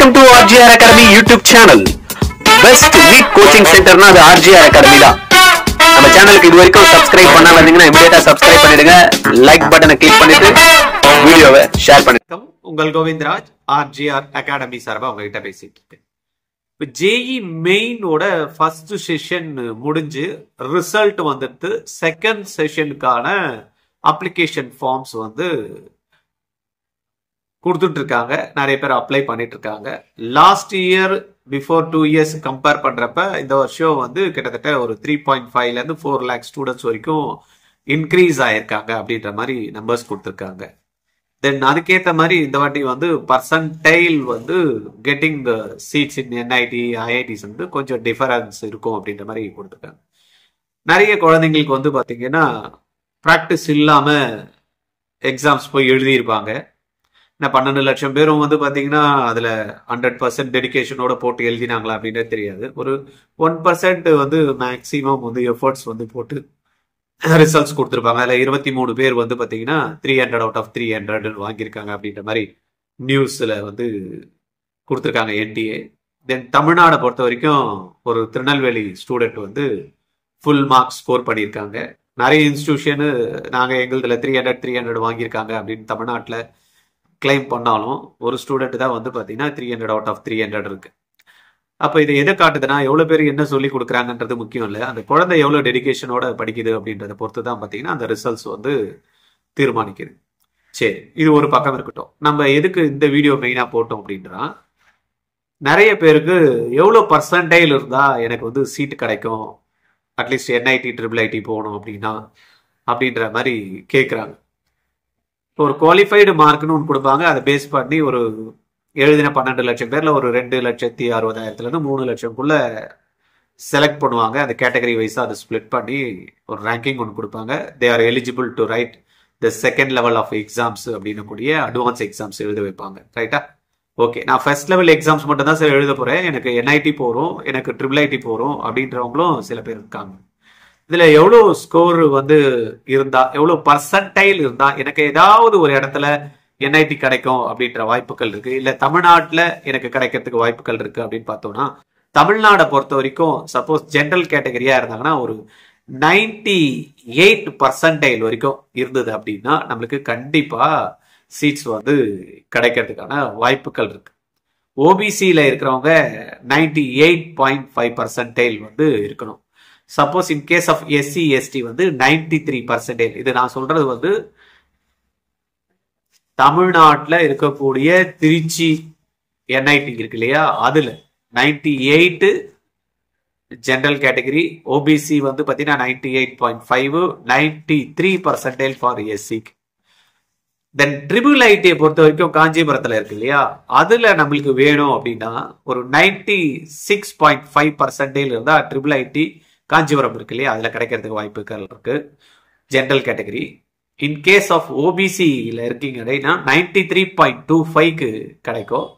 Welcome to RGR Academy YouTube channel. Best NEET coaching center na RGR Academy da. நம்ம சேனலுக்கு இது வரைக்கும் subscribe பண்ணாம இருந்தீங்கன்னா இமிடியேட்டா சப்ஸ்கிரைப் பண்ணிடுங்க. லைக் பட்டனை கிளிக் பண்ணிட்டு வீடியோவை ஷேர் பண்ணுங்க. உங்கள் கோவிந்தராஜ் RGR Academy சார்பா உங்ககிட்ட பேசிட்டு இருக்கேன். இப்போ ஜேஇ மெயினோட ஃபர்ஸ்ட் செஷன் முடிஞ்சு ரிசல்ட் வந்துட்டு செகண்ட் செஷனுக்கான அப்ளிகேஷன் ஃபார்ம்ஸ் வந்து கொடுத்துட்டு இருக்காங்க. நிறைய பேர் அப்ளை பண்ணிட்டு இருக்காங்க. Last year before 2 years compare பண்றப்ப இந்த வருஷம் வந்து கிட்டத்தட்ட ஒரு 3.5 ல இருந்து 4 லேக் ஸ்டூடெண்ட்ஸ் வரைக்கும் இன்க்ரீஸ் ஆயிருக்காங்க அப்படின்ற மாதிரி நம்பர்ஸ் கொடுத்துருக்காங்க. தென் அதுக்கேற்ற மாதிரி இந்த வாட்டி வந்து பர்சன்டைல் வந்து getting the seeds in NIT IITs வந்து கொஞ்சம் டிஃபரன்ஸ் இருக்கும் அப்படின்ற மாதிரி கொடுத்துருக்காங்க. நிறைய குழந்தைங்களுக்கு வந்து பார்த்தீங்கன்னா ப்ராக்டிஸ் இல்லாம எக்ஸாம்ஸ் போய் எழுதியிருப்பாங்க. 12 லட்சம் பேரும் வந்து பார்த்தீங்கன்னா அதில் 100% டெடிக்கேஷனோட போட்டு எழுதினாங்களா அப்படின்றது தெரியாது. ஒரு 1% வந்து மேக்சிமம் வந்து எஃபர்ட்ஸ் வந்து போட்டு ரிசல்ட்ஸ் கொடுத்துருப்பாங்க. அதில் 23 பேர் வந்து பார்த்தீங்கன்னா 300 அவுட் ஆஃப் 300 வாங்கியிருக்காங்க அப்படின்ற மாதிரி நியூஸில் வந்து கொடுத்துருக்காங்க என்டிஏ. தென் தமிழ்நாடை பொறுத்த வரைக்கும் ஒரு திருநெல்வேலி ஸ்டூடெண்ட் வந்து ஃபுல் மார்க்ஸ் ஸ்கோர் பண்ணியிருக்காங்க. நிறைய இன்ஸ்டிடியூஷனு நாங்கள் எங்களுதுல 300 வாங்கியிருக்காங்க அப்படின்னு தமிழ்நாட்டில் கிளைம் பண்ணாலும் ஒரு ஸ்டூடெண்ட் தான் வந்து பார்த்தீங்கன்னா 300 அவுட் ஆஃப் 300 இருக்கு. அப்போ இது எதை காட்டுதுன்னா எவ்வளோ பேர் என்ன சொல்லி கொடுக்குறாங்கன்றது முக்கியம் இல்லை, அந்த குழந்தை எவ்வளோ டெடிக்கேஷனோட படிக்குது அப்படின்றத பொறுத்து தான் பார்த்தீங்கன்னா அந்த ரிசல்ட்ஸ் வந்து தீர்மானிக்குது. சரி, இது ஒரு பக்கம் இருக்கட்டும். நம்ம எதுக்கு இந்த வீடியோ மெயினாக போட்டோம் அப்படின்றா, நிறைய பேருக்கு எவ்வளோ பர்சன்டைல் இருந்தால் எனக்கு வந்து சீட்டு கிடைக்கும், அட்லீஸ்ட் என்ஐடி IIIT போகணும் அப்படின்னா அப்படின்ற மாதிரி கேட்குறாங்க. ஒரு குவாலிஃபைடு மார்க்னு ஒன்று கொடுப்பாங்க. அதை பேஸ் பண்ணி ஒரு எழுதின 12 லட்சம் பேர்ல ஒரு 2,60,000 3 லட்சம்குள்ள செலக்ட் பண்ணுவாங்க. அந்த கேட்டகரி வைஸாக அதை ஸ்பிளிட் பண்ணி ஒரு ரேங்கிங் ஒன்று கொடுப்பாங்க. They are eligible to write the second level of exams அப்படின்னு கூடிய அட்வான்ஸ் எக்ஸாம்ஸ் எழுத வைப்பாங்க. ரைட்டா? ஓகே, நான் ஃபர்ஸ்ட் லெவல் எக்ஸாம்ஸ் மட்டும் தான் சார் எழுத போறேன், எனக்கு என்ஐடி போகிறோம், எனக்கு IIIT போகிறோம் அப்படின்றவங்களும் சில பேர் இருக்காங்க. இதுல எவ்வளவு ஸ்கோர் வந்து இருந்தா, எவ்வளவு பர்சன்டைல் இருந்தா எனக்கு ஏதாவது ஒரு இடத்துல என்ஐடி கிடைக்கும் அப்படின்ற வாய்ப்புகள் இருக்கு, இல்ல தமிழ்நாட்டுல எனக்கு கிடைக்கிறதுக்கு வாய்ப்புகள் இருக்கு அப்படின்னு பார்த்தோம்னா, தமிழ்நாடை பொறுத்த வரைக்கும் சப்போஸ் ஜென்ரல் கேட்டகரியா இருந்தாங்கன்னா ஒரு 98% வரைக்கும் இருந்தது அப்படின்னா நம்மளுக்கு கண்டிப்பா சீட்ஸ் வந்து கிடைக்கிறதுக்கான வாய்ப்புகள் இருக்கு. ஓபிசியில இருக்கிறவங்க 98.5% வந்து இருக்கணும். Suppose in case of SC ST வந்து 93%. இது நான் சொல்றது வந்து தமிழ்நாட்டில் இருக்கக்கூடிய திருச்சி என்ஐடி இருக்கு இல்லையா, அதுல 98 ஜெனரல் கேட்டகரி, ஓபிசி வந்து பார்த்தீங்கன்னா 98.5, 93% ஃபார் எஸ்சி. தென் IIIT பொறுத்த வரைக்கும் காஞ்சிபுரத்தில் இருக்கு இல்லையா, அதுல நம்மளுக்கு வேணும் அப்படின்னா ஒரு 96.5% இருந்தா IIIT காஞ்சிபுரம் இருக்கு இல்லையா, அதுல கிடைக்கிறதுக்கு வாய்ப்புகள் இருக்கு general category. In case of ஓபிசியில இருக்கீங்க அப்படின்னா 93.25க்கு கிடைக்கும்.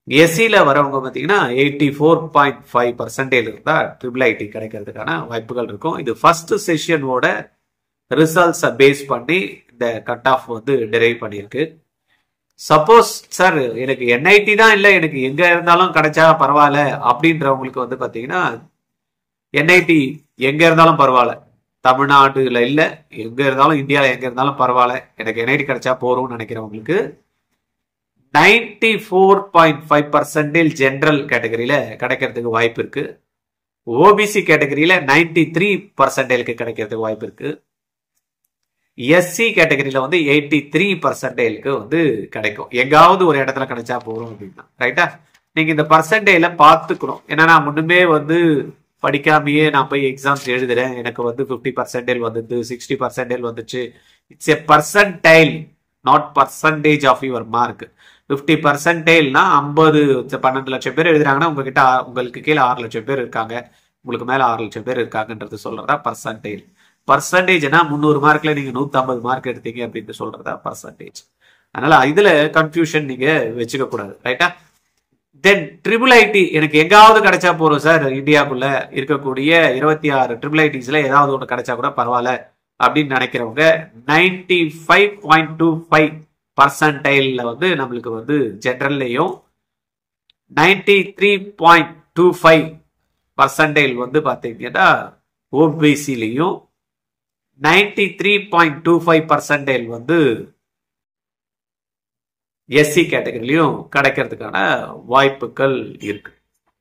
எஸ்சியில வரவங்க பார்த்தீங்கன்னா 84.5% இருந்தா IIIT கிடைக்கிறதுக்கான வாய்ப்புகள் இருக்கும். இது ஃபர்ஸ்ட் செஷனோட ரிசல்ட்ஸை பேஸ் பண்ணி இந்த கட் ஆஃப் வந்து டெரைவ் பண்ணியிருக்கு. சப்போஸ் சார் எனக்கு என்ஐடி தான் இல்லை, எனக்கு எங்க இருந்தாலும் கிடைச்சா பரவாயில்ல அப்படின்றவங்களுக்கு வந்து பார்த்தீங்கன்னா என்ஐடி எங்க இருந்தாலும் பரவாயில்ல, தமிழ்நாட்டுல இல்ல எங்க இருந்தாலும் இந்தியாவில் எங்க இருந்தாலும் பரவாயில்ல, எனக்கு என்ஐடி கிடைச்சா போறோம்னு நினைக்கிறவங்களுக்கு 94.5% ஜெனரல் கேட்டகரியில கிடைக்கிறதுக்கு வாய்ப்பு இருக்கு. ஓபிசி கேட்டகரியில 93%க்கு கிடைக்கிறதுக்கு வாய்ப்பு இருக்கு. எஸ்சி கேட்டகரியில வந்து 83%க்கு வந்து கிடைக்கும். எங்காவது ஒரு இடத்துல கிடைச்சா போறோம் அப்படின்னா. ரைட்டா? நீங்க இந்த பர்சன்டேஜ்ல பார்த்துக்கணும். ஏன்னா நான் முன்னுமே வந்து படிக்காமையே நான் போய் எக்ஸாம்ஸ் எழுதுறேன், எனக்கு வந்து 50% வந்துச்சு, 60% வந்துச்சு. It's a percentile, not percentage of your mark. 50%னா 12 லட்சம் பேர் எழுதுறாங்கன்னா உங்களுக்கு கீழே 6 லட்சம் பேர் இருக்காங்க, உங்களுக்கு மேல 6 லட்சம் பேர் இருக்காங்கன்றது சொல்றதா பர்சன்டேஜ். பர்சன்டேஜ்னா 300 மார்க்ல நீங்க 150 மார்க் எடுத்தீங்க அப்படின்னு சொல்றதா பர்சன்டேஜ். அதனால இதுல கன்ஃபியூஷன் நீங்க வச்சுக்க கூடாது. ரைட்டா? தென் IIIT எனக்கு எங்காவது கிடைச்சா போறோம் சார், இந்தியாவுக்குள்ள இருக்கக்கூடிய 26 IIITஸ்ல ஏதாவது ஒன்று கிடைச்சா கூட பரவாயில்ல அப்படின்னு நினைக்கிறவங்க 95.25 பர்சன்டைல்ல வந்து நம்மளுக்கு வந்து ஜெனரல்லையும் 93.25% வந்து பாத்தீங்கன்னா ஓபிசிலையும் 93.25% வந்து எஸ்சி கேட்டகரியிலையும் கிடைக்கிறதுக்கான வாய்ப்புகள் இருக்கு.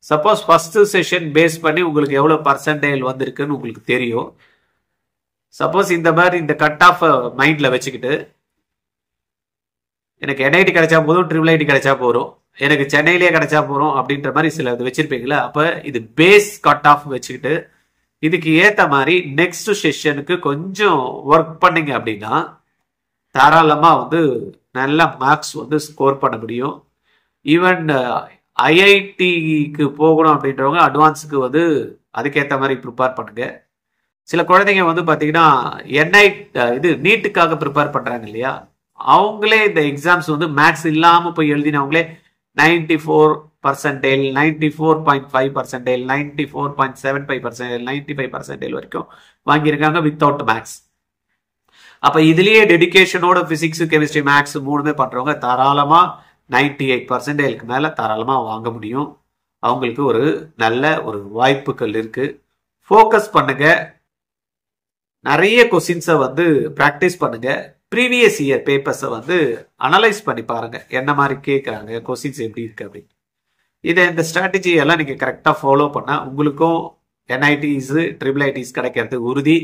சப்போஸ் ஃபர்ஸ்ட் செஷன் பேஸ் பண்ணி உங்களுக்கு எவ்வளவு பர்சன்டேஜ் வந்திருக்குன்னு உங்களுக்கு தெரியும். சப்போஸ் இந்த மாதிரி இந்த கட் ஆஃப் மைண்ட்ல வச்சுக்கிட்டு எனக்கு என்ஐடி கிடைச்சா போதும், ட்ரிபிள் ஐடி கிடைச்சா போறோம், எனக்கு சென்னையிலேயே கிடைச்சா போறோம் அப்படின்ற மாதிரி சில இது வச்சிருப்பீங்களா. அப்ப இது பேஸ் கட் ஆஃப் வச்சுக்கிட்டு இதுக்கு ஏத்த மாதிரி நெக்ஸ்ட் செஷனுக்கு கொஞ்சம் ஒர்க் பண்ணீங்க அப்படின்னா தாராளமா வந்து நல்ல மார்க்ஸ் வந்து ஸ்கோர் பண்ண முடியும். ஈவன் ஐஐடிக்கு போகணும் அப்படின்றவங்க அட்வான்ஸுக்கு வந்து அதுக்கேற்ற மாதிரி ப்ரிப்பேர் பண்ணுங்க. சில குழந்தைங்க வந்து பார்த்தீங்கன்னா இது நீட்டுக்காக ப்ரிப்பேர் பண்ணுறாங்க இல்லையா, அவங்களே இந்த எக்ஸாம்ஸ் வந்து மேக்ஸ் இல்லாமல் போய் எழுதினவங்களே 94%, 94.5%, 94.75%, 95% வரைக்கும் வாங்கியிருக்காங்க வித்தவுட் மேக்ஸ். அப்ப இதுலயே டெடிகேஷனோட பிசிக்ஸ், கெமிஸ்ட்ரி, மேக்ஸ் மூணுமே பண்றவங்க தாராளமா 98% மேல தாராளமா வாங்க முடியும். அவங்களுக்கு ஒரு நல்ல ஒரு வாய்ப்புகள் இருக்கு. ஃபோக்கஸ் பண்ணுங்க, நிறைய கொஸ்டின்ஸை வந்து பிராக்டிஸ் பண்ணுங்க, ப்ரீவியஸ் இயர் பேப்பர்ஸை வந்து அனலைஸ் பண்ணி பாருங்க, என்ன மாதிரி கேட்கறாங்க, கொஸ்டின்ஸ் எப்படி இருக்கு அப்படின்னு. இந்த ஸ்ட்ராட்டஜி எல்லாம் நீங்க கரெக்டா ஃபாலோ பண்ணா உங்களுக்கும் என்ஐடிஸ், ட்ரிபிள் ஐடிஸ் கிடைக்கிறது உறுதி.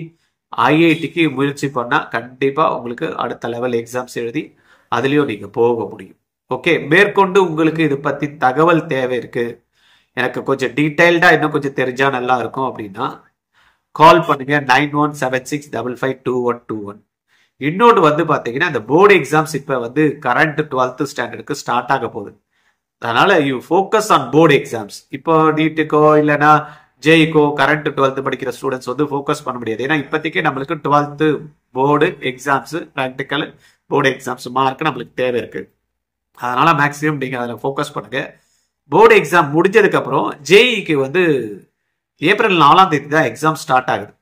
ஐஐடிக்கு முயற்சி பண்ணா கண்டிப்பா உங்களுக்கு அடுத்த லெவல் எக்ஸாம்ஸ் எழுதி அதுலயும் நீங்க போக முடியும். ஓகே, மேற்கொண்டு உங்களுக்கு இது பத்தி தகவல் தேவை இருக்கு, எனக்கு கொஞ்சம் டீடைல்டா இன்னும் கொஞ்சம் தெரிஞ்சா நல்லா இருக்கும் அப்படின்னா கால் பண்ணுங்க 9176552121. இன்னொன்று வந்து பாத்தீங்கன்னா இந்த போர்டு எக்ஸாம்ஸ் இப்ப வந்து கரண்ட் 12th ஸ்டாண்டர்டுக்கு ஸ்டார்ட் ஆக போகுது. அதனால you focus on board exams. இப்போ நீட்டுக்கோ இல்லைன்னா ஜேஇக்கோ கரண்ட் 12th படிக்கிற ஸ்டூடெண்ட்ஸ் வந்து ஃபோக்கஸ் பண்ண முடியாது. ஏன்னா இப்போதைக்கு நம்மளுக்கு 12th board exams, practical board exams mark நம்மளுக்கு தேவை இருக்கு. அதனால மேக்ஸிமம் நீங்க அதில் ஃபோக்கஸ் பண்ணுங்க. போர்டு எக்ஸாம் முடிஞ்சதுக்கு அப்புறம் ஜேஇக்கு வந்து ஏப்ரல் 4ஆம் தேதி தான் எக்ஸாம் ஸ்டார்ட் ஆகுது.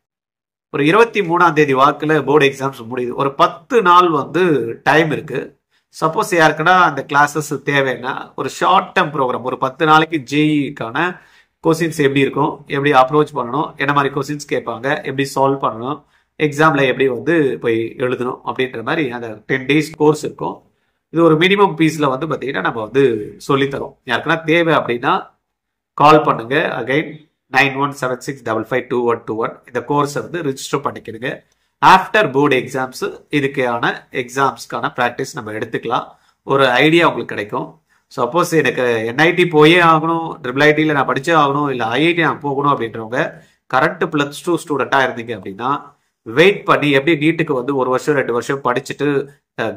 ஒரு 23ஆம் தேதி வாக்குல போர்டு எக்ஸாம்ஸ் முடியுது. ஒரு 10 நாள் வந்து டைம் இருக்கு. சப்போஸ் யாருக்குன்னா அந்த கிளாஸஸ் தேவைன்னா ஒரு ஷார்ட் டேர்ம் ப்ரோக்ராம் ஒரு 10 நாளைக்கு ஜேஇக்கான கொஸ்டின்ஸ் எப்படி இருக்கும், எப்படி அப்ரோச் பண்ணணும், என்ன மாதிரி கொஸ்டின்ஸ் கேட்பாங்க, எப்படி சால்வ் பண்ணணும், எக்ஸாம்ல எப்படி வந்து போய் எழுதணும் அப்படின்ற மாதிரி அந்த 10 days கோர்ஸ் இருக்கும். இது ஒரு மினிமம் பீஸ்ல வந்து பார்த்தீங்கன்னா நம்ம வந்து சொல்லித்தரோம். யாருக்குன்னா தேவை அப்படின்னா கால் பண்ணுங்க. அகைன் 9176552121 இந்த கோர்ஸை வந்து ரிஜிஸ்டர் பண்ணிக்கிறீங்க. ஆஃப்டர் போர்டு எக்ஸாம்ஸ் இதுக்கான எக்ஸாம்ஸ்க்கான ப்ராக்டிஸ் நம்ம எடுத்துக்கலாம். ஒரு ஐடியா உங்களுக்கு கிடைக்கும். சப்போஸ் எனக்கு என்ஐடி போயே ஆகணும், ட்ரிபிள் ஐடியில் நான் படிச்சே ஆகணும், இல்லை ஐஐடி நான் போகணும் அப்படின்றவங்க கரண்ட் +2 ஸ்டூடெண்ட்டாக இருந்தீங்க அப்படின்னா வெயிட் பண்ணி எப்படி நீட்டுக்கு வந்து 1 வருஷம் 2 வருஷம் படிச்சுட்டு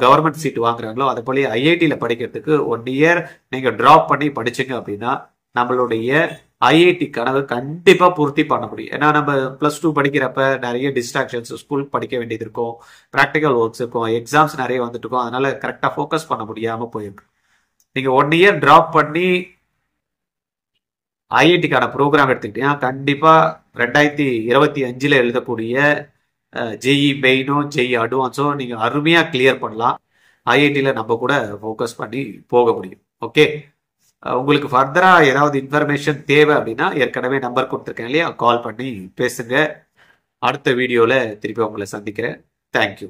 கவர்மெண்ட் சீட் வாங்குறாங்களோ அதை போல ஐஐடியில் படிக்கிறதுக்கு 1 year நீங்கள் ட்ராப் பண்ணி படிச்சுங்க அப்படின்னா நம்மளுடைய ஐஐடி கனவு கண்டிப்பா பூர்த்தி பண்ண முடியும். ஏன்னா நம்ம +2 படிக்கிறப்ப நிறைய டிஸ்ட்ராக்ஷன்ஸ், ஸ்கூல் படிக்க வேண்டியது இருக்கும், ப்ராக்டிக்கல் ஒர்க்ஸ் இருக்கும், எக்ஸாம்ஸ் நிறைய வந்துட்டு இருக்கும். அதனால கரெக்டா ஃபோக்கஸ் பண்ண முடியாம போயிருக்கு. நீங்க 1 year டிராப் பண்ணி ஐஐடிக்கான ப்ரோக்ராம் எடுத்துக்கிட்டீங்கன்னா கண்டிப்பா 2025 எழுதக்கூடிய ஜேஇ மெயினோ ஜேஇ அட்வான்ஸோ நீங்க அருமையா கிளியர் பண்ணலாம். ஐஐடியில நம்ம கூட ஃபோக்கஸ் பண்ணி போக முடியும். ஓகே, உங்களுக்கு ஃபர்தரா ஏதாவது இன்ஃபர்மேஷன் தேவை அப்படின்னா ஏற்கனவே நம்பர் கொடுத்துருக்கேன் இல்லையா, கால் பண்ணி பேசுங்க. அடுத்த வீடியோல திருப்பி உங்களை சந்திக்கிறேன். தேங்க்யூ.